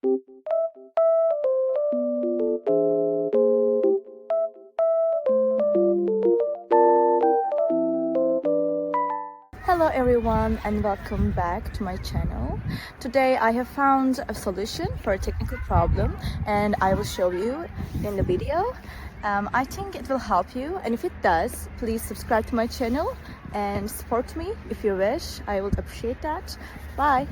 Hello everyone and welcome back to my channel. Today I have found a solution for a technical problem and I will show you in the video. I think it will help you, and if it does, please subscribe to my channel and support me if you wish. I would appreciate that. Bye!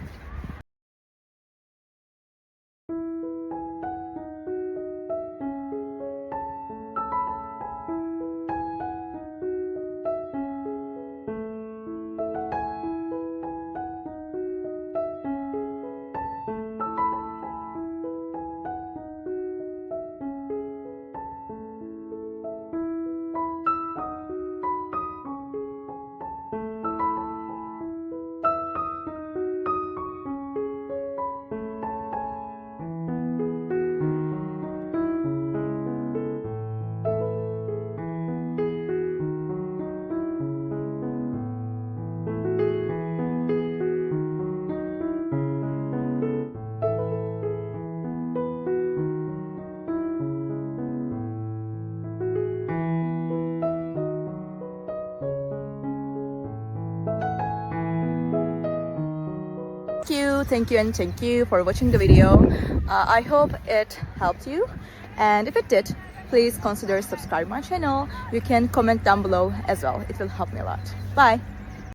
Thank you for watching the video. I hope it helped you, and if it did, please consider subscribing my channel. You can comment down below as well. It will help me a lot. Bye!